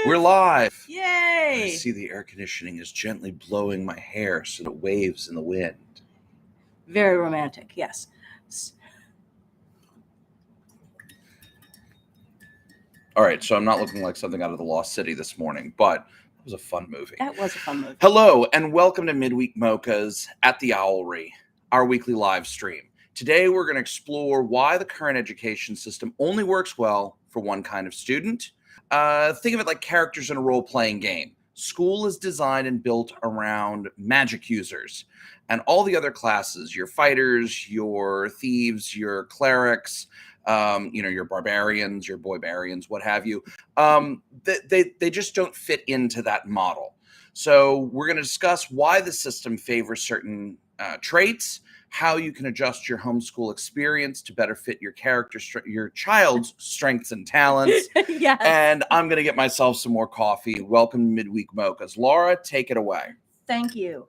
We're live. I Yay! see the air conditioning is gently blowing my hair so that it waves in the wind. Very romantic, yes. All right, so I'm not looking like something out of the Lost City this morning, but it was a fun movie. That was a fun movie. Hello, and welcome to Midweek Mochas at the Owlery, our weekly live stream. Today, we're going to explore why the current education system only works well for one kind of student. Think of it like characters in a role-playing game. School is designed and built around magic users, and all the other classes, your fighters, your thieves, your clerics, your barbarians, your boybarians, what have you, they just don't fit into that model. So we're going to discuss why the system favors certain traits, how you can adjust your homeschool experience to better fit your your child's strengths and talents. Yes. And I'm going to get myself some more coffee. Welcome to Midweek Mochas. Laura, take it away. Thank you.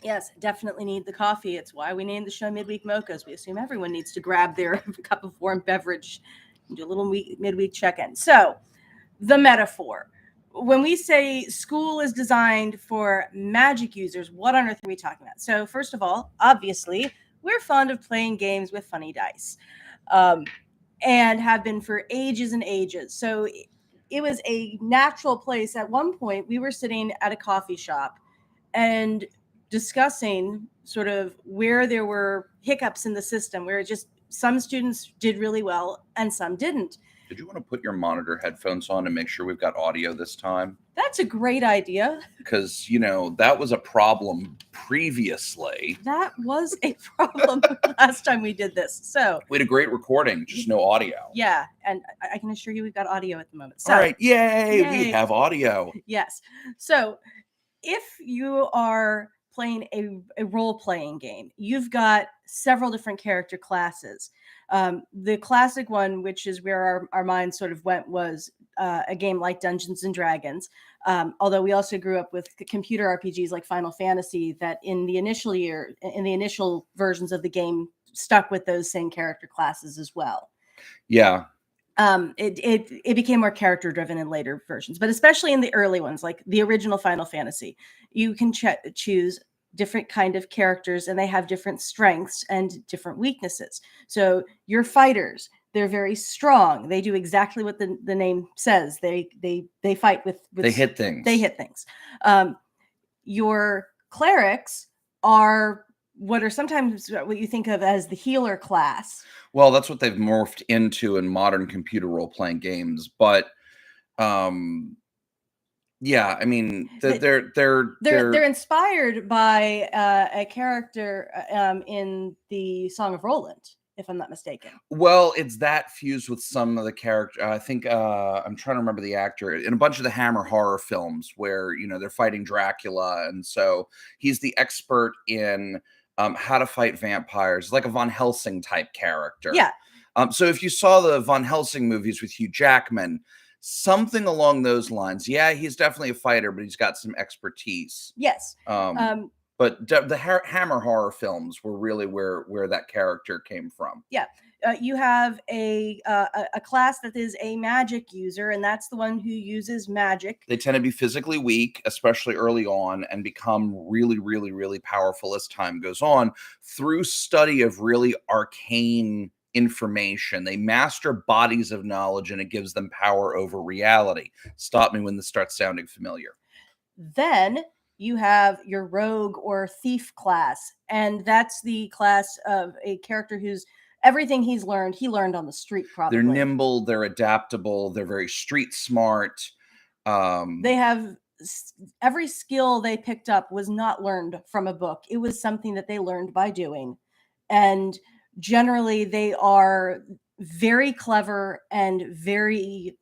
Yes, definitely need the coffee. It's why we named the show Midweek Mochas. We assume everyone needs to grab their cup of warm beverage and do a little midweek check-in. So, the metaphor. When we say school is designed for magic users, what on earth are we talking about? So, first of all, obviously, we're fond of playing games with funny dice, and have been for ages and ages. So, it was a natural place. At one point, we were sitting at a coffee shop and discussing sort of where there were hiccups in the system, where just some students did really well and some didn't. Did you want to put your monitor headphones on and make sure we've got audio this time? That's a great idea. Because, that was a problem previously. That was a problem last time we did this. So we had a great recording, just no audio. Yeah, and I can assure you we've got audio at the moment. So, all right, yay, we have audio. Yes. So if you are playing a role-playing game, you've got several different character classes. The classic one, which is where our minds sort of went, was a game like Dungeons and Dragons. Although we also grew up with computer RPGs like Final Fantasy that in the initial versions of the game stuck with those same character classes as well. Yeah. It became more character driven in later versions, but especially in the early ones, like the original Final Fantasy, you can choose different kind of characters and they have different strengths and different weaknesses. So your fighters, they're very strong. They do exactly what the name says. They fight with they hit things. They hit things. Your clerics are what are sometimes what you think of as the healer class. Well, that's what they've morphed into in modern computer role-playing games. But, yeah, I mean, they're inspired by a character in the Song of Roland, if I'm not mistaken. Well, it's that fused with some of the character. I think I'm trying to remember the actor in a bunch of the Hammer horror films where they're fighting Dracula, and so he's the expert in how to fight vampires, like a Von Helsing type character. Yeah. So if you saw the Von Helsing movies with Hugh Jackman, something along those lines. Yeah, he's definitely a fighter, but he's got some expertise. Yes. But the Hammer horror films were really where that character came from. Yeah. You have a class that is a magic user, and that's the one who uses magic. They tend to be physically weak, especially early on, and become really, really, really powerful as time goes on through study of really arcane information. They master bodies of knowledge, and it gives them power over reality. Stop me when this starts sounding familiar. Then you have your rogue or thief class, and that's the class of a character who's everything he learned on the street, probably. They're nimble, they're adaptable, they're very street smart. They have every skill they picked up was not learned from a book. It was something that they learned by doing. And generally they are very clever and very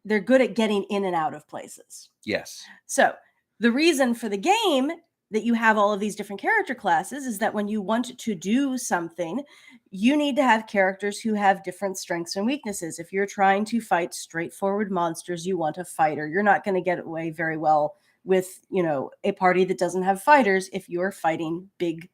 they're good at getting in and out of places. Yes. So the reason for the game that you have all of these different character classes is that when you want to do something, you need to have characters who have different strengths and weaknesses. If you're trying to fight straightforward monsters, you want a fighter. You're not going to get away very well with, a party that doesn't have fighters if you're fighting big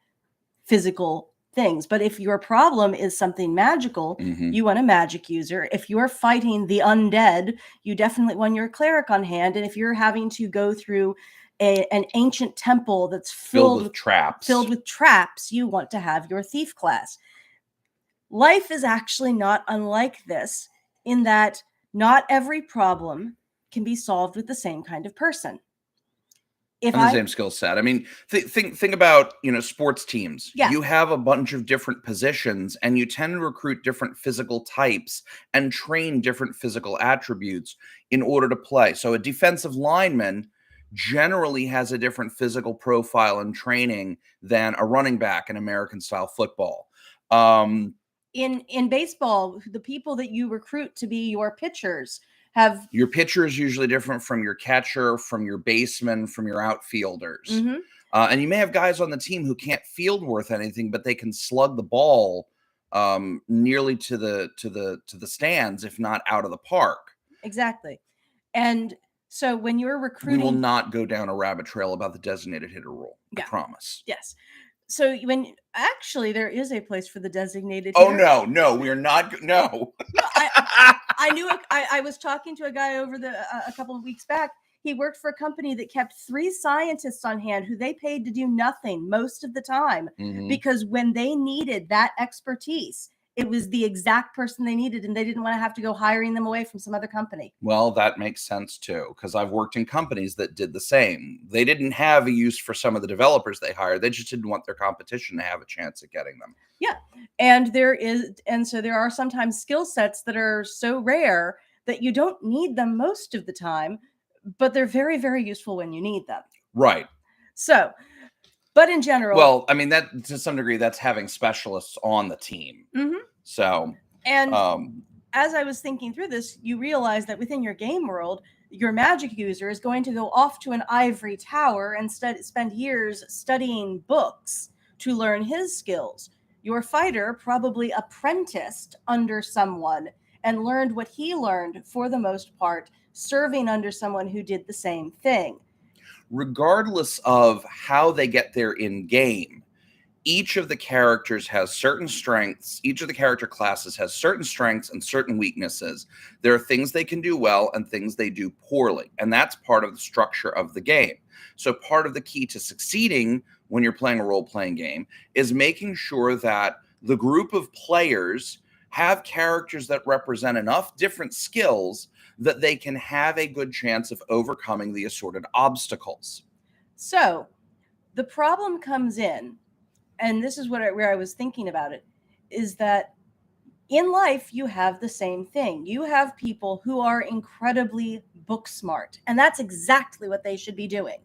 physical things. But if your problem is something magical, you want a magic user. If you're fighting the undead, you definitely want your cleric on hand. And if you're having to go through an ancient temple that's filled with traps, you want to have your thief class. Life is actually not unlike this in that not every problem can be solved with the same kind of person. And the same skill set. I mean, think about, sports teams. Yeah. You have a bunch of different positions, and you tend to recruit different physical types and train different physical attributes in order to play. So a defensive lineman generally has a different physical profile and training than a running back in American style football. In baseball, the people that you recruit to be your pitchers your pitcher is usually different from your catcher, from your baseman, from your outfielders. And you may have guys on the team who can't field worth anything, but they can slug the ball nearly to the stands, if not out of the park. Exactly. And so when you're recruiting, we will not go down a rabbit trail about the designated hitter rule. Yeah. I promise. Yes. So when actually there is a place for the designated hitter. Oh no, we're not. No. I knew. I was talking to a guy over a couple of weeks back. He worked for a company that kept 3 scientists on hand who they paid to do nothing most of the time, because when they needed that expertise, it was the exact person they needed, and they didn't want to have to go hiring them away from some other company. Well, that makes sense too, because I've worked in companies that did the same. They didn't have a use for some of the developers they hired. They just didn't want their competition to have a chance at getting them. Yeah. And so there are sometimes skill sets that are so rare that you don't need them most of the time, but they're very, very useful when you need them. Right. So, but in general, well, I mean, that to some degree, that's having specialists on the team. So, and as I was thinking through this, you realize that within your game world, your magic user is going to go off to an ivory tower and spend years studying books to learn his skills. Your fighter probably apprenticed under someone and learned what he learned, for the most part, serving under someone who did the same thing. Regardless of how they get there in game, each of the characters has certain strengths. Each of the character classes has certain strengths and certain weaknesses. There are things they can do well and things they do poorly. And that's part of the structure of the game. So part of the key to succeeding when you're playing a role-playing game is making sure that the group of players have characters that represent enough different skills that they can have a good chance of overcoming the assorted obstacles. So the problem comes in, and this is where I was thinking about it, is that in life, you have the same thing. You have people who are incredibly book smart, and that's exactly what they should be doing.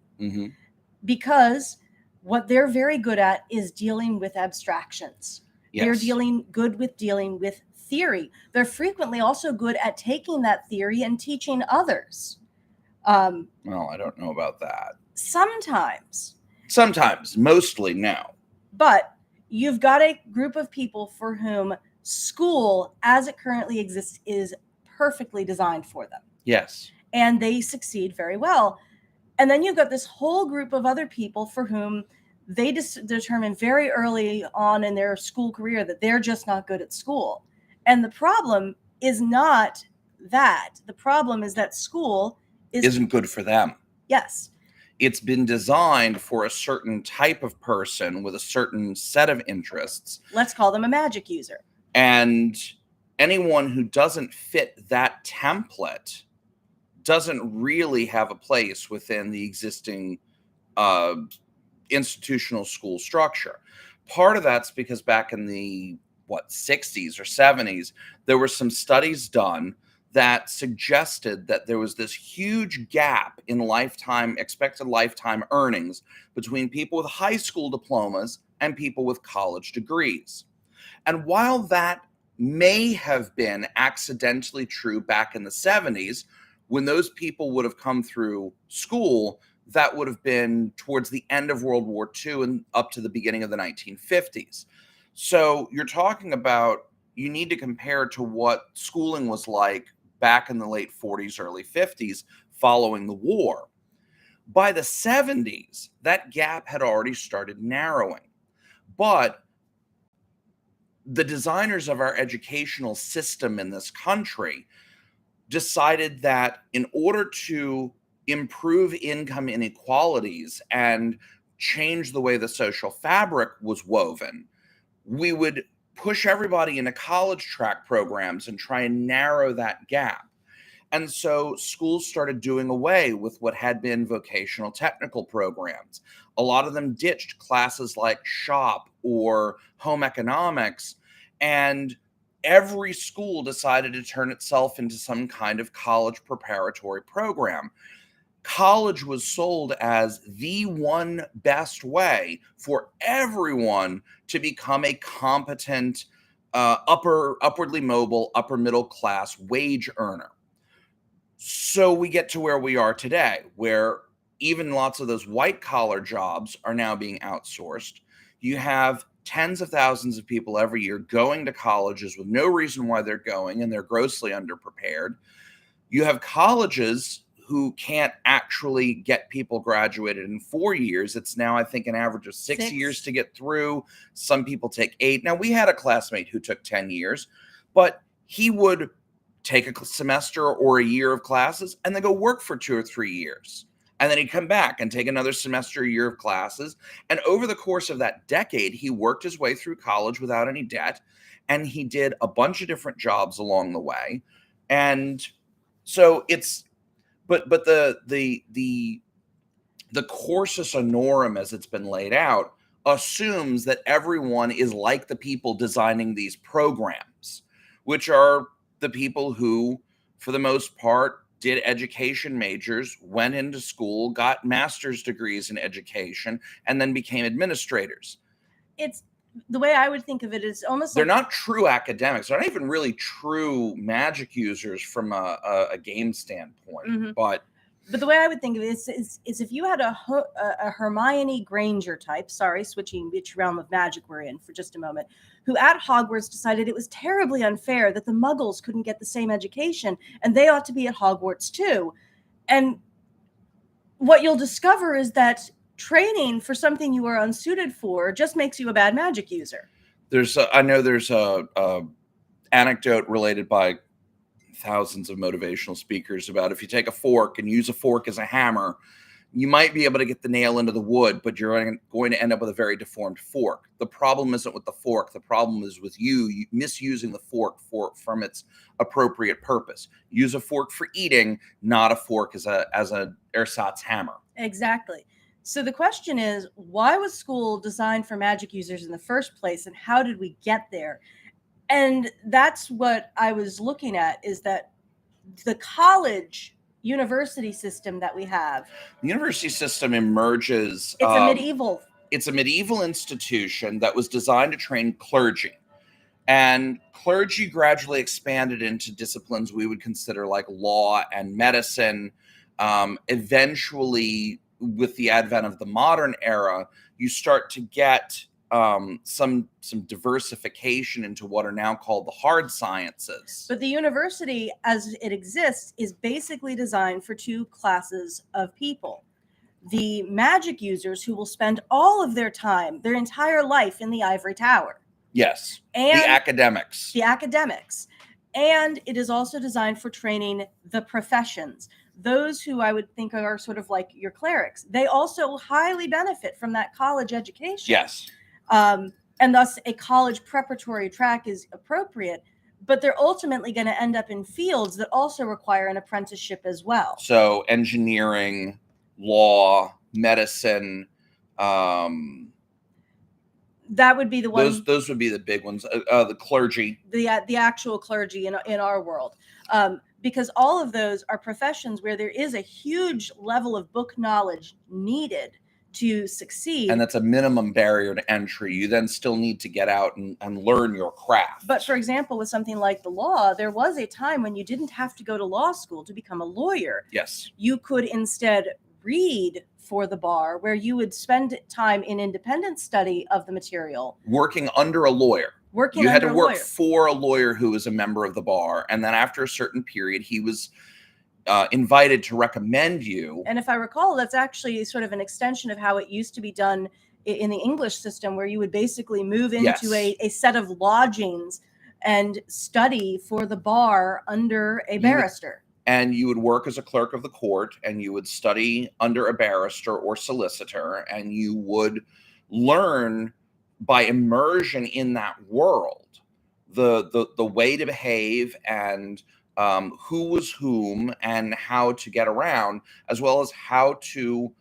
Because what they're very good at is dealing with abstractions. Yes. They're good with dealing with theory. They're frequently also good at taking that theory and teaching others. Well, I don't know about that. Sometimes, mostly no. But you've got a group of people for whom school, as it currently exists, is perfectly designed for them. Yes. And they succeed very well. And then you've got this whole group of other people for whom they determine very early on in their school career that they're just not good at school. And the problem is not that. The problem is that school isn't good for them. Yes. It's been designed for a certain type of person with a certain set of interests. Let's call them a magic user. And anyone who doesn't fit that template doesn't really have a place within the existing institutional school structure. Part of that's because back in the 60s or 70s, there were some studies done that suggested that there was this huge gap in expected lifetime earnings between people with high school diplomas and people with college degrees. And while that may have been accidentally true back in the 70s, when those people would have come through school, that would have been towards the end of World War II and up to the beginning of the 1950s. So you're talking about, you need to compare to what schooling was like back in the late 40s, early 50s, following the war. By the 70s, that gap had already started narrowing. But the designers of our educational system in this country decided that in order to improve income inequalities and change the way the social fabric was woven, we would push everybody into college track programs and try and narrow that gap. And so schools started doing away with what had been vocational technical programs. A lot of them ditched classes like shop or home economics, and every school decided to turn itself into some kind of college preparatory program. College was sold as the one best way for everyone to become a competent, upwardly mobile, upper middle class wage earner. So we get to where we are today, where even lots of those white collar jobs are now being outsourced. You have tens of thousands of people every year going to colleges with no reason why they're going, and they're grossly underprepared. You have colleges who can't actually get people graduated in 4 years. It's now, I think, an average of 6 years to get through. Some people take 8. Now, we had a classmate who took 10 years, but he would take a semester or a year of classes and then go work for 2 or 3 years. And then he'd come back and take another semester, a year of classes. And over the course of that decade, he worked his way through college without any debt. And he did a bunch of different jobs along the way. And so it's, but the cursus honorum, as it's been laid out, assumes that everyone is like the people designing these programs, which are the people who, for the most part, did education majors, went into school, got master's degrees in education, and then became administrators. It's the way I would think of it is almost They're like not true academics. They're not even really true magic users from a game standpoint. But the way I would think of it is if you had a Hermione Granger type, sorry, switching which realm of magic we're in for just a moment, who at Hogwarts decided it was terribly unfair that the Muggles couldn't get the same education and they ought to be at Hogwarts too. And what you'll discover is that training for something you are unsuited for just makes you a bad magic user. I know there's a anecdote related by thousands of motivational speakers about if you take a fork and use a fork as a hammer, you might be able to get the nail into the wood, but you're going to end up with a very deformed fork. The problem isn't with the fork. The problem is with you misusing the fork from its appropriate purpose. Use a fork for eating, not a fork as a ersatz hammer. Exactly. So the question is, why was school designed for magic users in the first place, and how did we get there? And that's what I was looking at, is that the college university system that we have. The university system emerges. It's a medieval institution that was designed to train clergy. And clergy gradually expanded into disciplines we would consider like law and medicine. Eventually, with the advent of the modern era, you start to get some diversification into what are now called the hard sciences. But the university, as it exists, is basically designed for 2 classes of people. The magic users who will spend all of their time, their entire life in the ivory tower. Yes, and the academics. And it is also designed for training the professions. Those who I would think are sort of like your clerics. They also highly benefit from that college education. Yes. And thus a college preparatory track is appropriate, but they're ultimately going to end up in fields that also require an apprenticeship as well. So engineering, law, medicine, that would be the one. Those would be the big ones. The clergy, the actual clergy in our world, because all of those are professions where there is a huge level of book knowledge needed to succeed. And that's a minimum barrier to entry. You then still need to get out and learn your craft. But for example, with something like the law, there was a time when you didn't have to go to law school to become a lawyer. Yes. You could instead read for the bar, where you would spend time in independent study of the material. Working under a lawyer. You had to work for a lawyer who was a member of the bar. And then after a certain period, he was invited to recommend you. And if I recall, that's actually sort of an extension of how it used to be done in the English system, where you would basically move into Yes. a set of lodgings and study for the bar under a barrister. And you would work as a clerk of the court, and you would study under a barrister or solicitor, and you would learn by immersion in that world the way to behave, and who was whom, and how to get around, as well as how to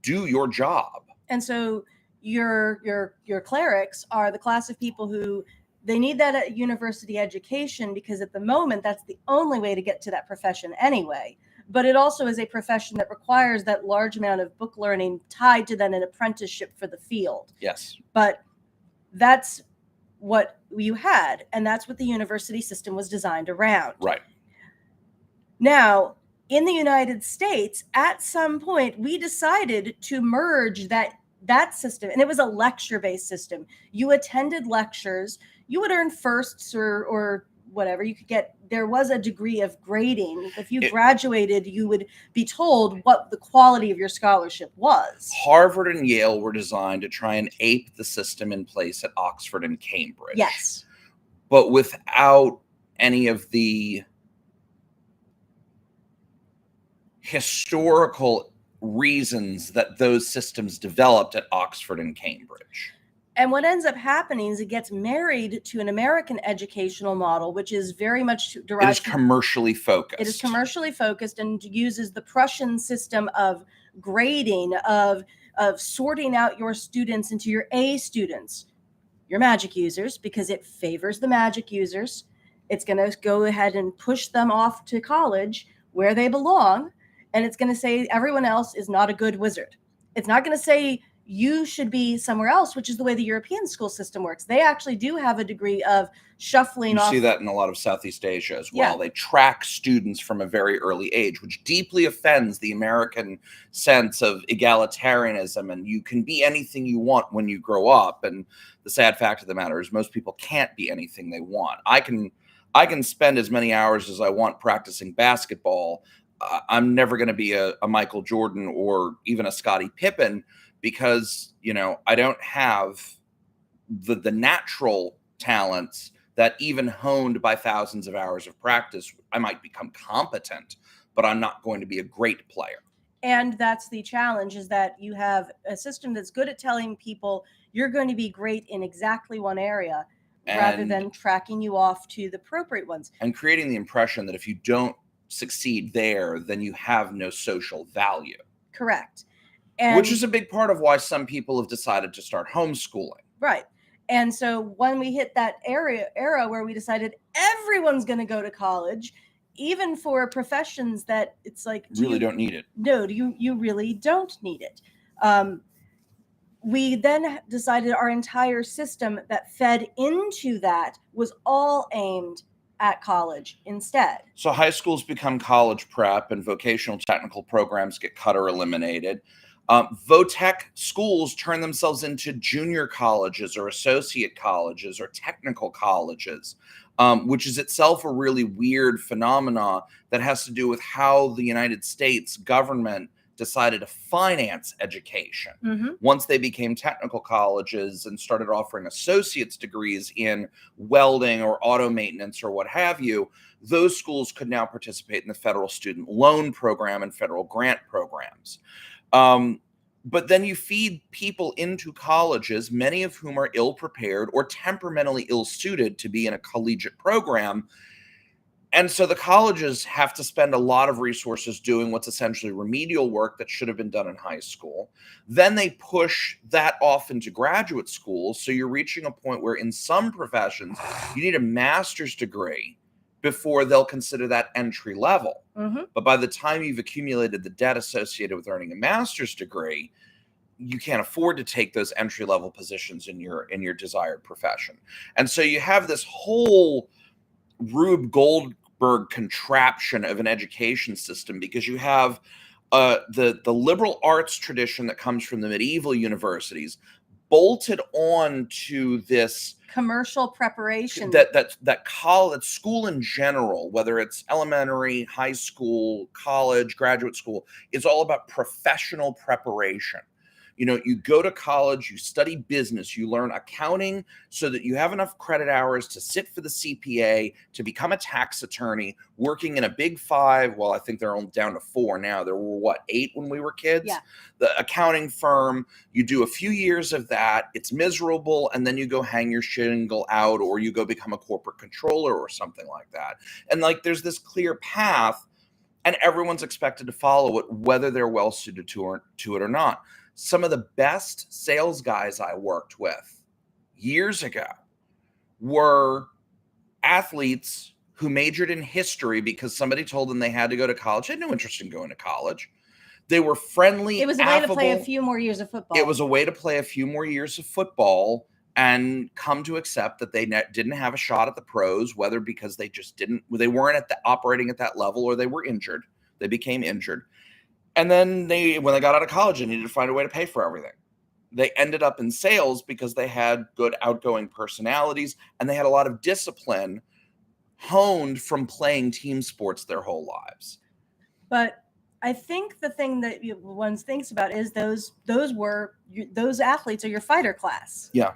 do your job. And so your clerics are the class of people who they need that university education, because at the moment that's the only way to get to that profession anyway. But it also is a profession that requires that large amount of book learning tied to then an apprenticeship for the field. Yes. But that's what you had, and that's what the university system was designed around. Right. Now, in the United States, at some point, we decided to merge that system, and it was a lecture-based system. You attended lectures, you would earn firsts or whatever. You could get, there was a degree of grading. If you graduated, you would be told what the quality of your scholarship was. Harvard and Yale were designed to try and ape the system in place at Oxford and Cambridge. Yes. But without any of the historical reasons that those systems developed at Oxford and Cambridge. And what ends up happening is it gets married to an American educational model, which is very much derived. It is commercially focused. It is commercially focused and uses the Prussian system of grading, of sorting out your students into your A students, your magic users, because it favors the magic users. It's going to go ahead and push them off to college where they belong. And it's going to say everyone else is not a good wizard. It's not going to say you should be somewhere else, which is the way the European school system works. They actually do have a degree of shuffling off. You see that in a lot of Southeast Asia as well. Yeah. They track students from a very early age, which deeply offends the American sense of egalitarianism, and you can be anything you want when you grow up. And the sad fact of the matter is most people can't be anything they want. I can spend as many hours as I want practicing basketball. I'm never going to be a Michael Jordan or even a Scottie Pippen, because, you know, I don't have the natural talents that, even honed by thousands of hours of practice, I might become competent, but I'm not going to be a great player. And that's the challenge, is that you have a system that's good at telling people you're going to be great in exactly one area, rather than tracking you off to the appropriate ones. And creating the impression that if you don't succeed there, then you have no social value. Correct. Which is a big part of why some people have decided to start homeschooling. Right. And so when we hit that era where we decided everyone's going to go to college, even for professions that it's like, really don't need it. No, you really don't need it. We then decided our entire system that fed into that was all aimed at college instead. So high schools become college prep, and vocational technical programs get cut or eliminated. Votech schools turn themselves into junior colleges or associate colleges or technical colleges, which is itself a really weird phenomena that has to do with how the United States government decided to finance education. Mm-hmm. Once they became technical colleges and started offering associate's degrees in welding or auto maintenance or what have you, those schools could now participate in the federal student loan program and federal grant programs. But then you feed people into colleges, many of whom are ill-prepared or temperamentally ill-suited to be in a collegiate program. And so the colleges have to spend a lot of resources doing what's essentially remedial work that should have been done in high school. Then they push that off into graduate school. So you're reaching a point where in some professions, you need a master's degree before they'll consider that entry level. Mm-hmm. But by the time you've accumulated the debt associated with earning a master's degree, you can't afford to take those entry level positions in your desired profession. And so you have this whole Rube Goldberg contraption of an education system, because you have the liberal arts tradition that comes from the medieval universities bolted on to this commercial preparation that college school in general, whether it's elementary, high school, college, graduate school, is all about professional preparation. You go to college, you study business, you learn accounting so that you have enough credit hours to sit for the CPA, to become a tax attorney, working in a big 5. Well, I think they're only down to 4 now. There were, what, 8 when we were kids? Yeah. The accounting firm, you do a few years of that, it's miserable, and then you go hang your shingle out, or you go become a corporate controller or something like that. And like, there's this clear path, and everyone's expected to follow it, whether they're well suited to it or not. Some of the best sales guys I worked with years ago were athletes who majored in history because somebody told them they had to go to college. They had no interest in going to college. They were friendly. It was a way to play a few more years of football. It was a way to play a few more years of football and come to accept that they didn't have a shot at the pros, whether because they weren't operating at that level, or they were injured. They became injured. And then when they got out of college, they needed to find a way to pay for everything. They ended up in sales because they had good outgoing personalities, and they had a lot of discipline honed from playing team sports their whole lives. But I think the thing that one thinks about is those athletes are your fighter class. Yeah.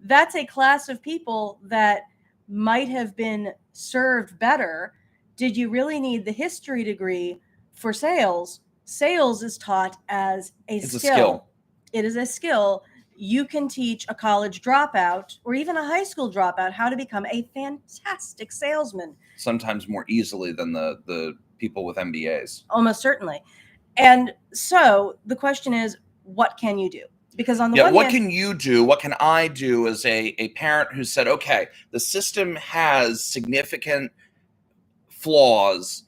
That's a class of people that might have been served better. Did you really need the history degree for sales? Sales is taught as It's a skill. It is a skill. You can teach a college dropout or even a high school dropout how to become a fantastic salesman. Sometimes more easily than the people with MBAs. Almost certainly. And so the question is, what can you do? Because on the one what hand, can you do? What can I do as a parent who said, okay, the system has significant flaws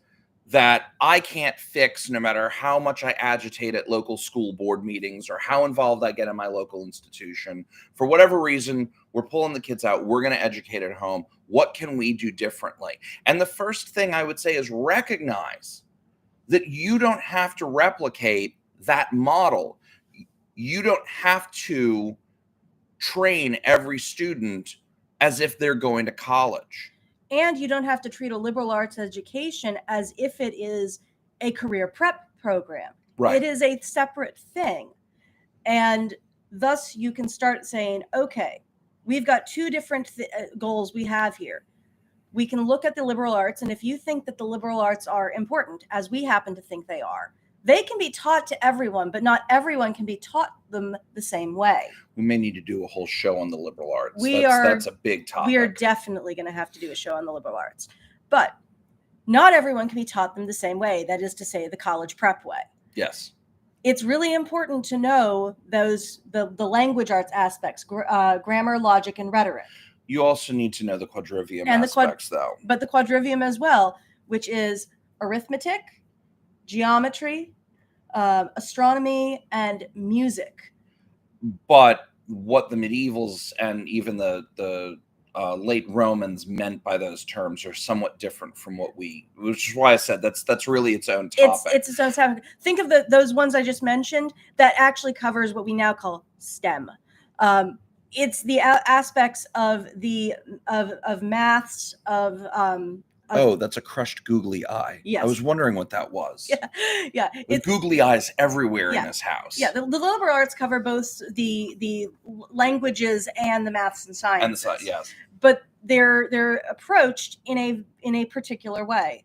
that I can't fix no matter how much I agitate at local school board meetings or how involved I get in my local institution. For whatever reason, we're pulling the kids out. We're going to educate at home. What can we do differently? And the first thing I would say is recognize that you don't have to replicate that model. You don't have to train every student as if they're going to college. And you don't have to treat a liberal arts education as if it is a career prep program. Right. It is a separate thing. And thus you can start saying, okay, we've got 2 different goals we have here. We can look at the liberal arts, and if you think that the liberal arts are important, as we happen to think they are, they can be taught to everyone, but not everyone can be taught them the same way. We may need to do a whole show on the liberal arts. That's a big topic. We are definitely going to have to do a show on the liberal arts. But not everyone can be taught them the same way. That is to say, the college prep way. Yes. It's really important to know the language arts aspects, grammar, logic, and rhetoric. You also need to know the quadrivium aspects, though. But the quadrivium as well, which is arithmetic, geometry, astronomy, and music. But what the medievals and even the late Romans meant by those terms are somewhat different from which is why I said that's really its own topic. It's its own topic. Think of those ones I just mentioned. That actually covers what we now call STEM. It's the aspects of maths, that's a crushed googly eye. Yes. I was wondering what that was. Yeah. With googly eyes everywhere in this house. Yeah, the liberal arts cover both the languages and the maths and sciences. Yes. But they're approached in a particular way.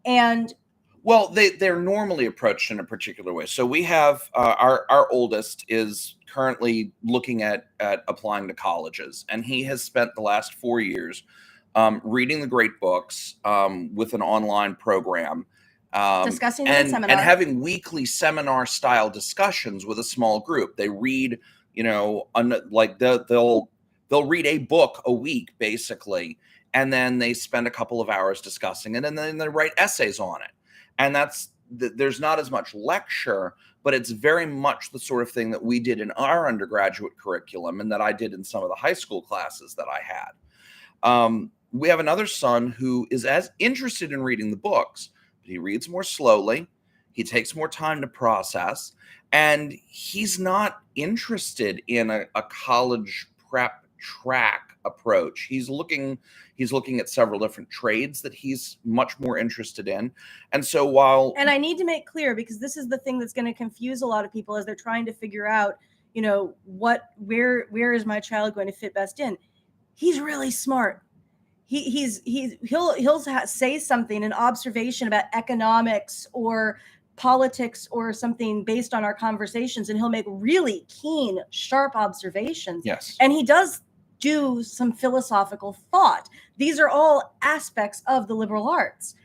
And well, they're normally approached in a particular way. So we have our oldest is currently looking at applying to colleges, and he has spent the last 4 years reading the great books with an online program, discussing and seminar, and having weekly seminar style discussions with a small group. They read, like they'll read a book a week basically, and then they spend a couple of hours discussing it, and then they write essays on it. And there's not as much lecture, but it's very much the sort of thing that we did in our undergraduate curriculum and that I did in some of the high school classes that I had. We have another son who is as interested in reading the books, but he reads more slowly. He takes more time to process, and he's not interested in a college prep track approach. He's looking at several different trades that he's much more interested in. And so while and I need to make clear, because this is the thing that's going to confuse a lot of people as they're trying to figure out, where is my child going to fit best in? He's really smart. He'll say something, an observation about economics or politics or something based on our conversations, and he'll make really keen, sharp observations. Yes. And he does do some philosophical thought. These are all aspects of the liberal arts.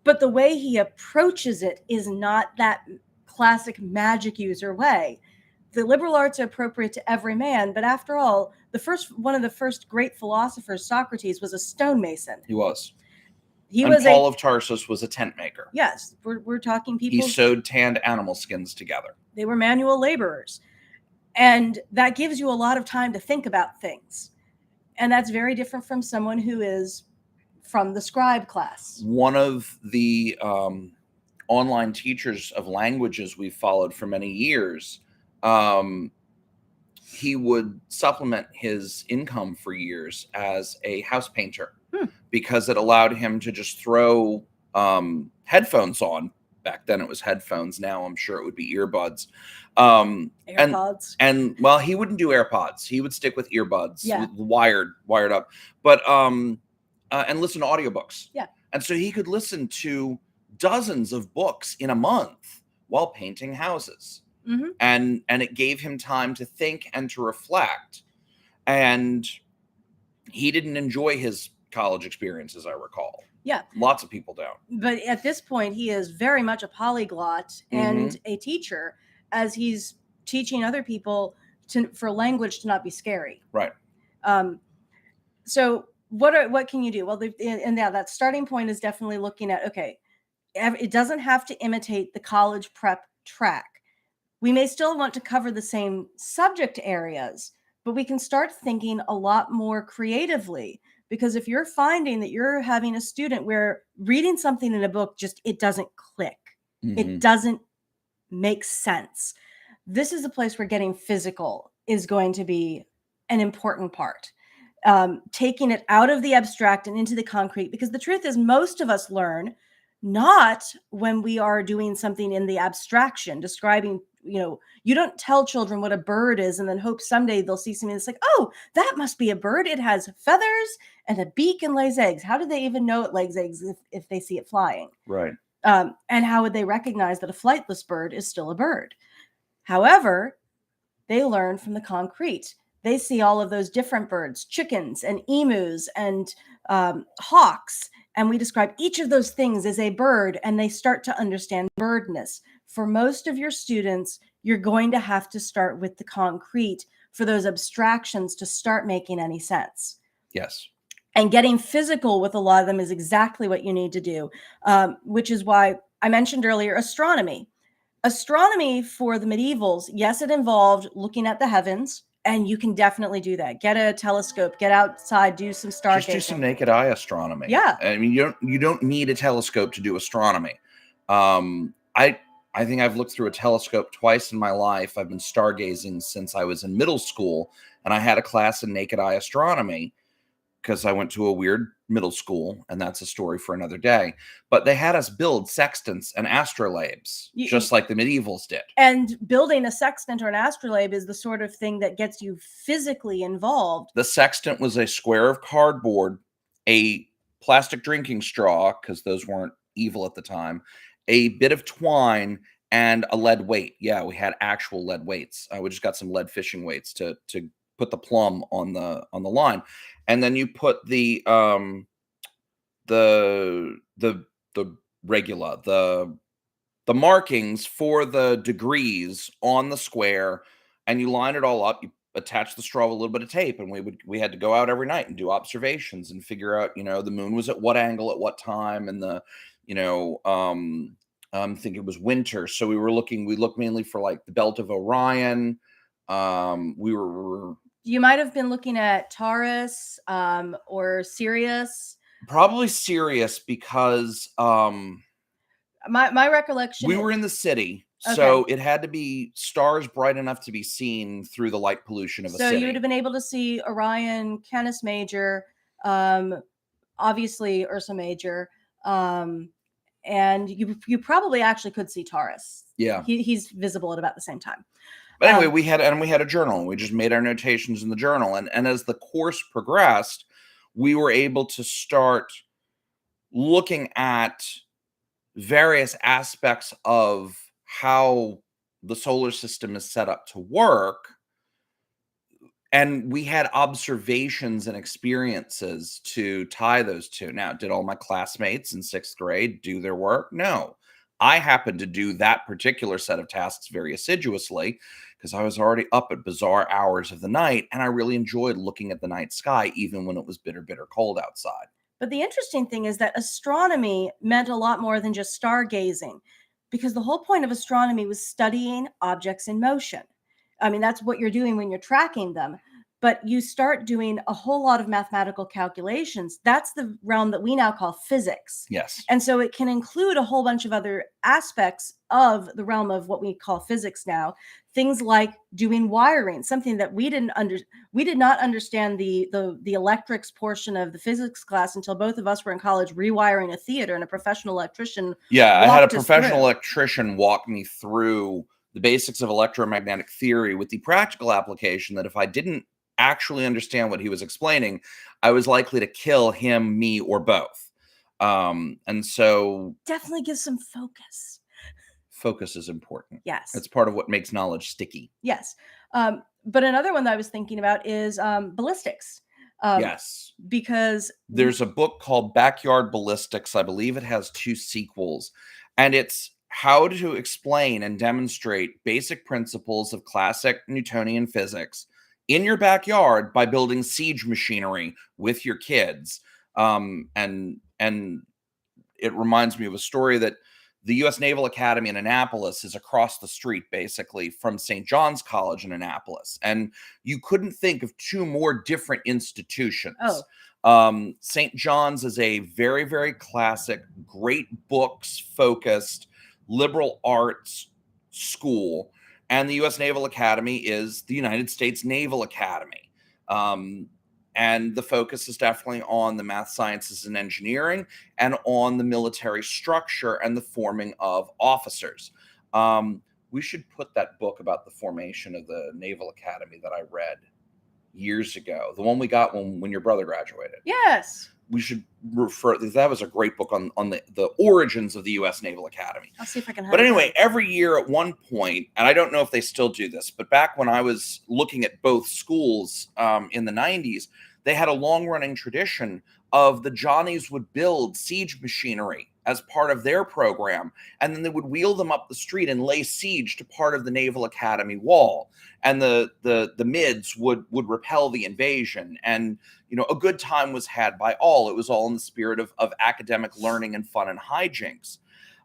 But the way he approaches it is not that classic magic user way. The liberal arts are appropriate to every man, but after all, one of the first great philosophers, Socrates, was a stonemason. He was. And Paul of Tarsus was a tent maker. Yes, we're talking people. He sewed tanned animal skins together. They were manual laborers. And that gives you a lot of time to think about things. And that's very different from someone who is from the scribe class. One of the online teachers of languages we've followed for many years, he would supplement his income for years as a house painter because it allowed him to just throw headphones on. Back then it was headphones. Now I'm sure it would be earbuds. AirPods. And well, he wouldn't do AirPods. He would stick with earbuds, wired up. But and listen to audiobooks. Yeah. And so he could listen to dozens of books in a month while painting houses. Mm-hmm. And it gave him time to think and to reflect. And he didn't enjoy his college experience, as I recall. Yeah. Lots of people don't. But at this point, he is very much a polyglot and a teacher, as he's teaching other people for language to not be scary. Right. So what can you do? Well, that starting point is definitely looking at, okay, it doesn't have to imitate the college prep track. We may still want to cover the same subject areas, but we can start thinking a lot more creatively. Because if you're finding that you're having a student where reading something in a book, it doesn't click. Mm-hmm. It doesn't make sense. This is a place where getting physical is going to be an important part. Taking it out of the abstract and into the concrete, because the truth is most of us learn not when we are doing something in the abstraction, describing, you don't tell children what a bird is and then hope someday they'll see something that's like, oh, that must be a bird. It has feathers and a beak and lays eggs. How do they even know it lays eggs if they see it flying? Right. And how would they recognize that a flightless bird is still a bird? However, they learn from the concrete. They see all of those different birds, chickens and emus and hawks. And we describe each of those things as a bird, and they start to understand birdness. For most of your students, you're going to have to start with the concrete for those abstractions to start making any sense. Yes. And getting physical with a lot of them is exactly what you need to do, which is why I mentioned earlier astronomy. Astronomy for the medievals, yes, it involved looking at the heavens. And you can definitely do that. Get a telescope, get outside, do some stargazing. Just do some naked eye astronomy. Yeah. I mean, you don't need a telescope to do astronomy. I think I've looked through a telescope twice in my life. I've been stargazing since I was in middle school, and I had a class in naked eye astronomy because I went to a weird middle school, and that's a story for another day. But they had us build sextants and astrolabes, just like the medievals did. And building a sextant or an astrolabe is the sort of thing that gets you physically involved. The sextant was a square of cardboard, a plastic drinking straw, because those weren't evil at the time, a bit of twine, and a lead weight. Yeah, we had actual lead weights. We just got some lead fishing weights to put the plumb on the line. And then you put the regula, the markings for the degrees on the square, and you line it all up. You attach the straw with a little bit of tape, and we had to go out every night and do observations and figure out, the moon was at what angle at what time, and I think it was winter, so we looked mainly for like the belt of Orion. You might have been looking at Taurus or Sirius. Probably Sirius, because my recollection. We were in the city, So it had to be stars bright enough to be seen through the light pollution of a So city. you would have been able to see Orion, Canis Major, obviously Ursa Major, and you probably actually could see Taurus. Yeah. He's visible at about the same time. But anyway, we had a journal. We just made our notations in the journal. And as the course progressed, we were able to start looking at various aspects of how the solar system is set up to work. And we had observations and experiences to tie those two. Now, did all my classmates in 6th grade do their work? No. I happened to do that particular set of tasks very assiduously because I was already up at bizarre hours of the night, and I really enjoyed looking at the night sky, even when it was bitter, bitter cold outside. But the interesting thing is that astronomy meant a lot more than just stargazing, because the whole point of astronomy was studying objects in motion. I mean, that's what you're doing when you're tracking them. But you start doing a whole lot of mathematical calculations. That's the realm that we now call physics. Yes. And so it can include a whole bunch of other aspects of the realm of what we call physics now. Things like doing wiring, something that we did not understand the electrics portion of the physics class until both of us were in college rewiring a theater, and a professional electrician. Yeah, I had a walked us professional through. electrician walk me through the basics of electromagnetic theory with the practical application that if I didn't actually understand what he was explaining, I was likely to kill him, me, or both. And so Definitely gives some focus. focus is important. Yes. It's part of what makes knowledge sticky. Yes. But another one that I was thinking about is ballistics. Yes. Because There's a book called Backyard Ballistics. I believe it has 2 sequels, and it's how to explain and demonstrate basic principles of classic Newtonian physics in your backyard by building siege machinery with your kids. And it reminds me of a story that the U.S. Naval Academy in Annapolis is across the street, basically, from St. John's College in Annapolis. And you couldn't think of 2 more different institutions. St. John's is a very, very classic, great books focused liberal arts school. And the U.S. Naval Academy is the United States Naval Academy. And the focus is definitely on the math, sciences, and engineering, and on the military structure and the forming of officers. We should put that book about the formation of the Naval Academy that I read years ago, the one we got when your brother graduated. Yes. We should refer, that was a great book on the origins of the U.S. Naval Academy. I'll see if I can. But anyway, every year at one point, and I don't know if they still do this, but back when I was looking at both schools in the 90s, they had a long-running tradition of the Johnnies would build siege machinery as part of their program, and then they would wheel them up the street and lay siege to part of the Naval Academy wall, and the mids would repel the invasion. And a good time was had by all. It was all in the spirit of academic learning and fun and hijinks.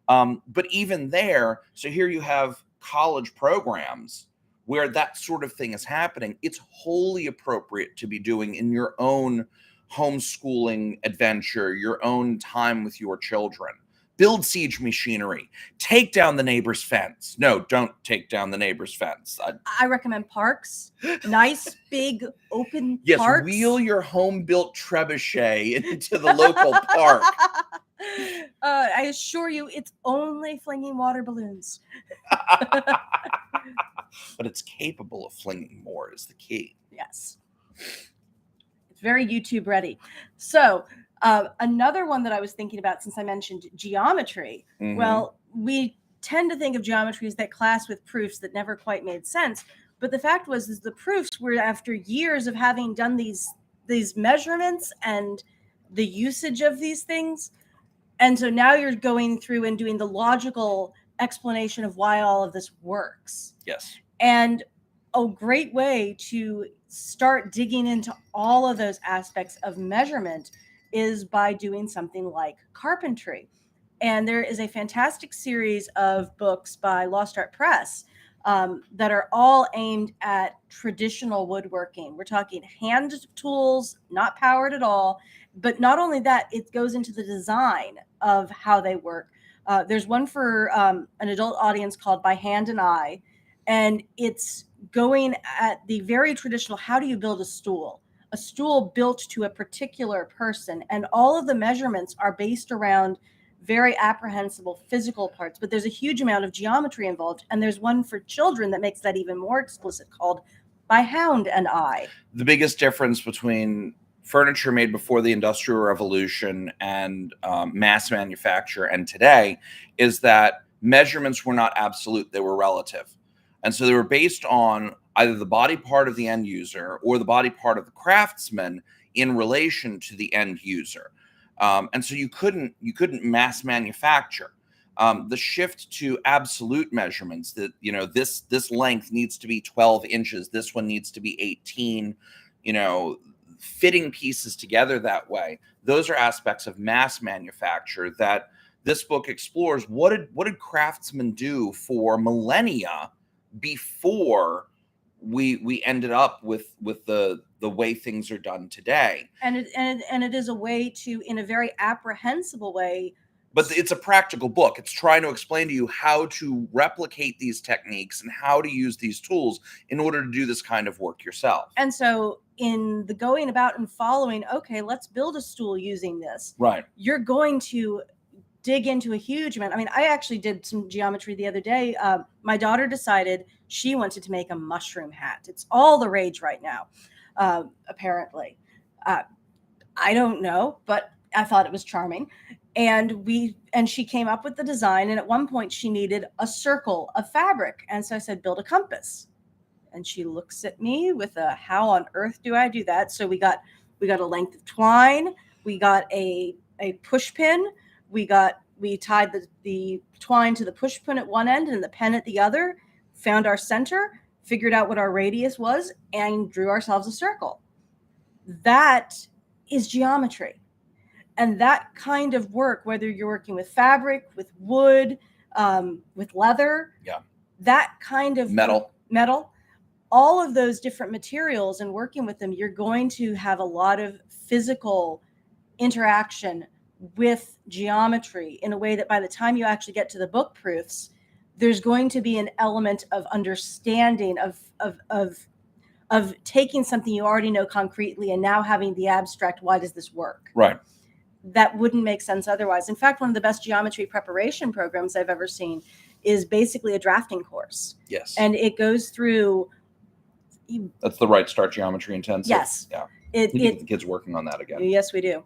But even there, so here you have college programs where that sort of thing is happening. It's wholly appropriate to be doing in your own homeschooling adventure, your own time with your children. Build siege machinery. Take down the neighbor's fence. No, don't take down the neighbor's fence. I recommend parks. Nice, big, open yes, parks. Wheel your home-built trebuchet into the local park. I assure you, it's only flinging water balloons. But it's capable of flinging more is the key. Yes. It's very YouTube ready. So another one that I was thinking about, since I mentioned geometry, well, we tend to think of geometry as that class with proofs that never quite made sense. But the fact is the proofs were after years of having done these measurements and the usage of these things. And so now you're going through and doing the logical explanation of why all of this works. Yes. And a great way to start digging into all of those aspects of measurement is by doing something like carpentry. And there is a fantastic series of books by Lost Art Press that are all aimed at traditional woodworking. We're talking hand tools, not powered at all. But not only that, it goes into the design of how they work. There's one for an adult audience called By Hand and Eye, and it's going at the very traditional, how do you build a stool? A stool built to a particular person, and all of the measurements are based around very apprehensible physical parts, but there's a huge amount of geometry involved. And there's one for children that makes that even more explicit called By Hound and Eye. The biggest difference between furniture made before the Industrial Revolution and mass manufacture and today is that measurements were not absolute, they were relative. And so they were based on either the body part of the end user or the body part of the craftsman in relation to the end user. And so you couldn't mass manufacture. The shift to absolute measurements, that this length needs to be 12 inches, this one needs to be 18, fitting pieces together that way. Those are aspects of mass manufacture that this book explores. What did craftsmen do for millennia before we ended up with the way things are done today? And it is a way to, in a very apprehensible way. But it's a practical book. It's trying to explain to you how to replicate these techniques and how to use these tools in order to do this kind of work yourself. And so in the going about and following, okay, let's build a stool using this. Right. You're going to dig into a huge amount. I mean, I actually did some geometry the other day. My daughter decided she wanted to make a mushroom hat. It's all the rage right now, apparently. I don't know, but I thought it was charming. And she came up with the design. And at one point she needed a circle of fabric. And so I said, build a compass. And she looks at me with a, how on earth do I do that? So we got a length of twine. We got a push pin. We tied the twine to the push pin at one end and the pen at the other, found our center, figured out what our radius was, and drew ourselves a circle. That is geometry. And that kind of work, whether you're working with fabric, with wood, with leather, that kind of metal, all of those different materials, and working with them, you're going to have a lot of physical interaction with geometry in a way that by the time you actually get to the book proofs, there's going to be an element of understanding of taking something you already know concretely and now having the abstract, why does this work? Right. That wouldn't make sense otherwise. In fact, one of the best geometry preparation programs I've ever seen is basically a drafting course. Yes. And it goes through. That's the Right Start Geometry Intensive. Yes. Yeah. We need to get the kids working on that again. Yes, we do.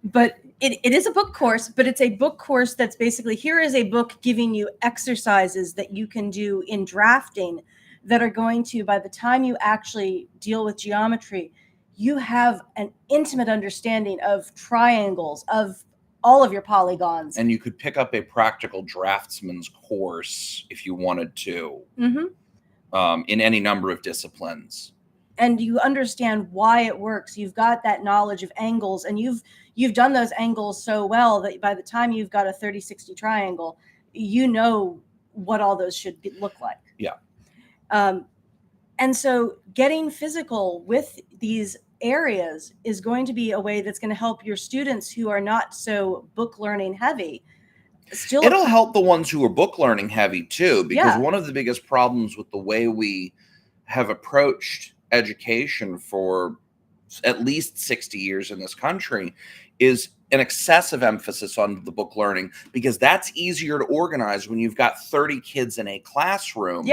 But it is a book course, but it's a book course that's basically, here is a book giving you exercises that you can do in drafting that are going to, by the time you actually deal with geometry, you have an intimate understanding of triangles, of all of your polygons. And you could pick up a practical draftsman's course if you wanted to, in any number of disciplines. And you understand why it works. You've got that knowledge of angles, and you've done those angles so well that by the time you've got a 30-60 triangle, you know what all those should look like. Yeah. And so getting physical with these areas is going to be a way that's going to help your students who are not so book learning heavy. It'll help the ones who are book learning heavy too, because one of the biggest problems with the way we have approached education for at least 60 years in this country is an excessive emphasis on the book learning, because that's easier to organize when you've got 30 kids in a classroom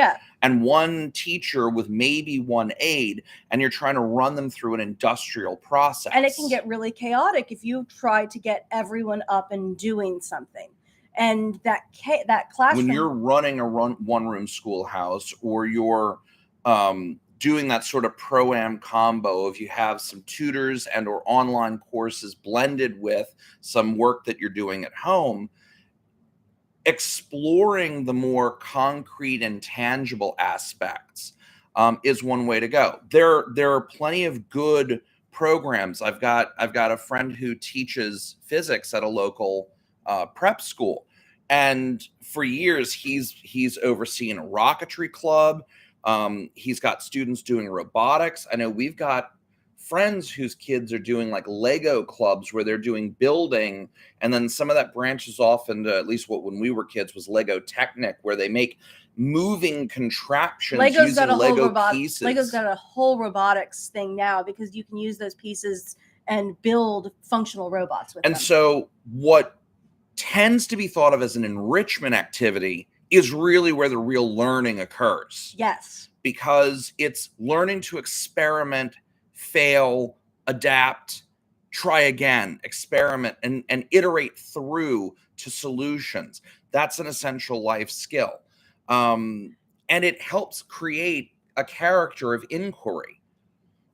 and one teacher with maybe one aide, and you're trying to run them through an industrial process. And it can get really chaotic if you try to get everyone up and doing something. And that classroom, when you're running a one-room schoolhouse, or you're doing that sort of pro-am combo of you have some tutors and or online courses blended with some work that you're doing at home, exploring the more concrete and tangible aspects is one way to go. There are plenty of good programs. I've got a friend who teaches physics at a local prep school, and for years he's overseen a rocketry club. He's got students doing robotics. I know we've got friends whose kids are doing like Lego clubs where they're doing building, and then some of that branches off into, at least what when we were kids was Lego Technic, where they make moving contraptions using Lego pieces. Lego's got a whole robotics thing now because you can use those pieces and build functional robots with them. And so what tends to be thought of as an enrichment activity is really where the real learning occurs. Yes. Because it's learning to experiment, fail, adapt, try again, experiment, and iterate through to solutions. That's an essential life skill. And it helps create a character of inquiry.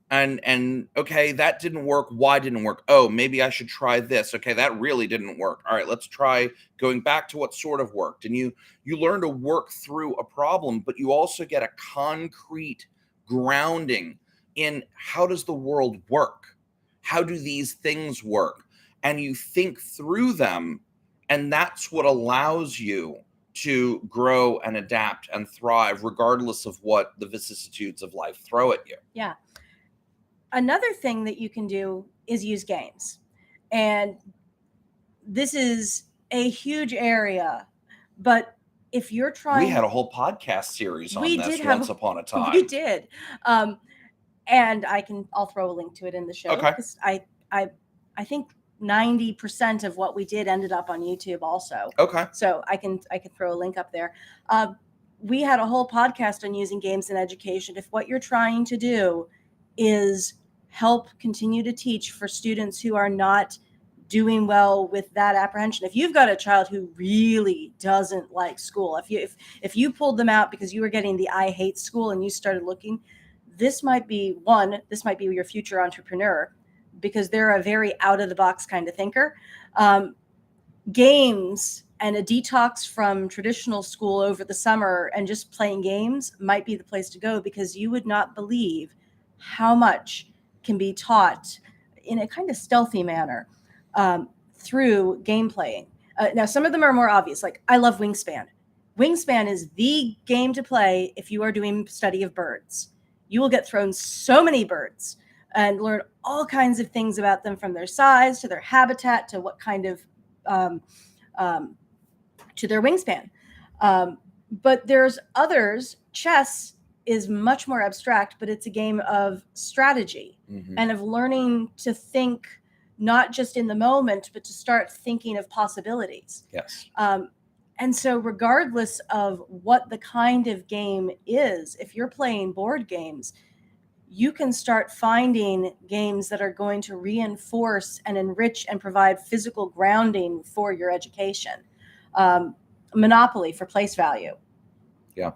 And okay, that didn't work. Why didn't it work? Oh, maybe I should try this. Okay, that really didn't work. All right, let's try going back to what sort of worked. And you learn to work through a problem, but you also get a concrete grounding in how does the world work? How do these things work? And you think through them, and that's what allows you to grow and adapt and thrive regardless of what the vicissitudes of life throw at you. Yeah. Another thing that you can do is use games. And this is a huge area, but if you're trying... We had a whole podcast series on this once upon a time. We did. And I'll throw a link to it in the show. Okay. Because I think 90% of what we did ended up on YouTube also. Okay. So I can throw a link up there. We had a whole podcast on using games in education. If what you're trying to do is help continue to teach for students who are not doing well with that apprehension. If you've got a child who really doesn't like school, if you pulled them out because you were getting the I hate school and you started looking, this might be your future entrepreneur because they're a very out of the box kind of thinker. Games and a detox from traditional school over the summer and just playing games might be the place to go because you would not believe how much can be taught in a kind of stealthy manner through game playing. Now, some of them are more obvious. Like I love Wingspan. Wingspan is the game to play if you are doing study of birds. You will get thrown so many birds and learn all kinds of things about them, from their size to their habitat to what kind of to their wingspan. But there's others. Chess is much more abstract, but it's a game of strategy and of learning to think not just in the moment, but to start thinking of possibilities. Yes. And so regardless of what the kind of game is, if you're playing board games, you can start finding games that are going to reinforce and enrich and provide physical grounding for your education. Monopoly for place value. Yeah.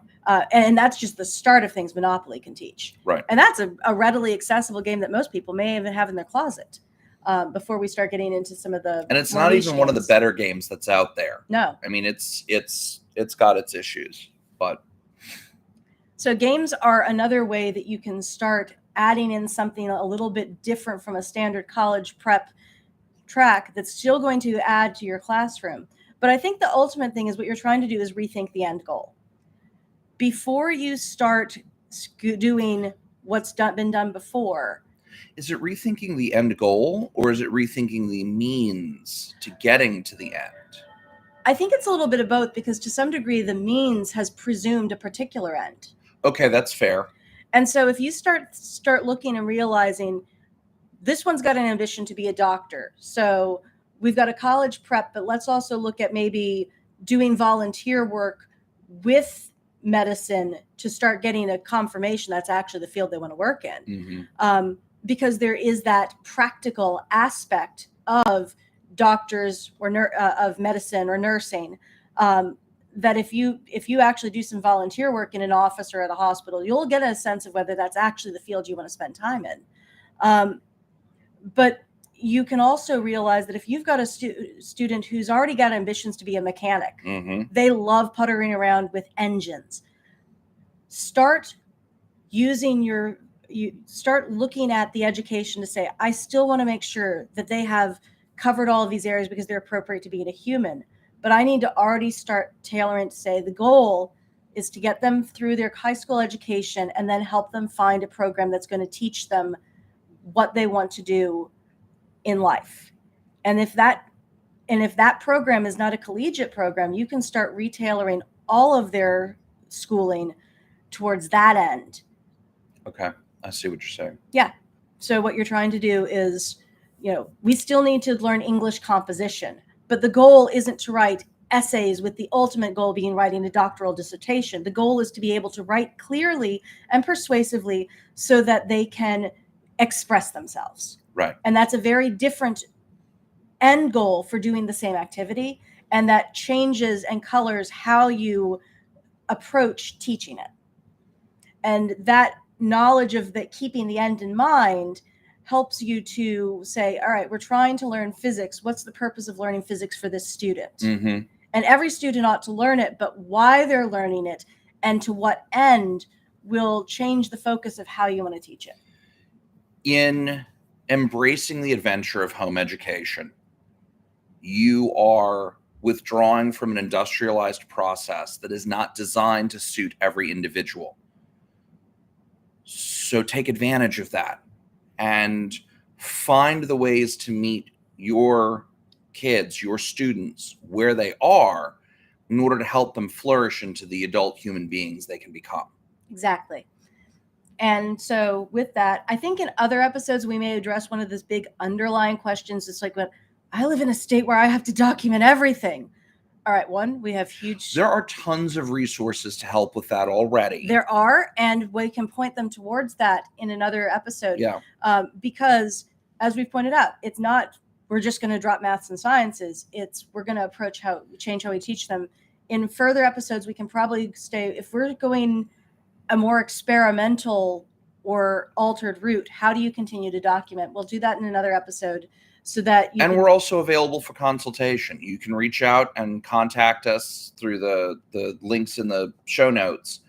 And that's just the start of things Monopoly can teach. Right. And that's a readily accessible game that most people may even have in their closet before we start getting into some of the... And it's not even one of the better games that's out there. No. I mean, it's got its issues, but... So games are another way that you can start adding in something a little bit different from a standard college prep track that's still going to add to your classroom. But I think the ultimate thing is what you're trying to do is rethink the end goal. Before you start doing what's been done before. Is it rethinking the end goal, or is it rethinking the means to getting to the end? I think it's a little bit of both, because to some degree, the means has presumed a particular end. Okay, that's fair. And so if you start looking and realizing this one's got an ambition to be a doctor. So we've got a college prep, but let's also look at maybe doing volunteer work with medicine to start getting a confirmation that's actually the field they want to work in. Because there is that practical aspect of doctors or of medicine or nursing, that if you actually do some volunteer work in an office or at a hospital, you'll get a sense of whether that's actually the field you want to spend time in. But you can also realize that if you've got a student who's already got ambitions to be a mechanic, they love puttering around with engines, start looking at the education to say, I still want to make sure that they have covered all of these areas because they're appropriate to being a human. But I need to already start tailoring to say the goal is to get them through their high school education and then help them find a program that's going to teach them what they want to do in life. And if that program is not a collegiate program, you can start retailoring all of their schooling towards that end. Okay, I see what you're saying. Yeah. So what you're trying to do is, we still need to learn English composition, but the goal isn't to write essays with the ultimate goal being writing a doctoral dissertation. The goal is to be able to write clearly and persuasively so that they can express themselves. Right. And that's a very different end goal for doing the same activity, and that changes and colors how you approach teaching it. And that knowledge of that, keeping the end in mind, helps you to say, all right, we're trying to learn physics. What's the purpose of learning physics for this student? Mm-hmm. And every student ought to learn it, but why they're learning it and to what end will change the focus of how you want to teach it. In embracing the adventure of home education, you are withdrawing from an industrialized process that is not designed to suit every individual. So take advantage of that and find the ways to meet your kids, your students, where they are in order to help them flourish into the adult human beings they can become. Exactly. And so with that, I think in other episodes, we may address one of those big underlying questions. It's like, I live in a state where I have to document everything. All right, we have There are tons of resources to help with that already. There are, and we can point them towards that in another episode. Yeah. Because as we pointed out, it's not, we're just going to drop maths and sciences. We're going to change how we teach them. In further episodes, we can probably if we're going a more experimental or altered route, how do you continue to document? We'll do that in another episode. So that we're also available for consultation. You can reach out and contact us through the links in the show notes,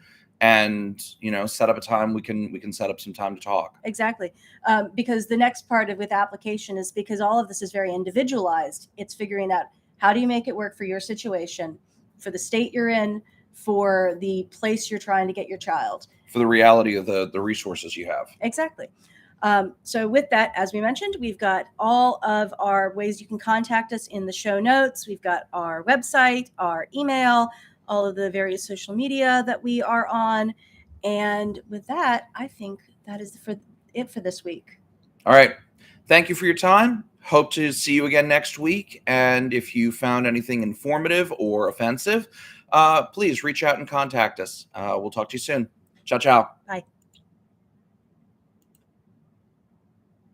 and set up a time. We can set up some time to talk. Exactly, because the next part with application is, because all of this is very individualized. It's figuring out how do you make it work for your situation, for the state you're in, for the place you're trying to get your child, for the reality of the resources you have. Exactly. So with that, as we mentioned, we've got all of our ways you can contact us in the show notes. We've got our website, our email, all of the various social media that we are on. And with that, I think that is it for this week. All right. Thank you for your time. Hope to see you again next week. And if you found anything informative or offensive, please reach out and contact us. We'll talk to you soon. Ciao, ciao. Bye.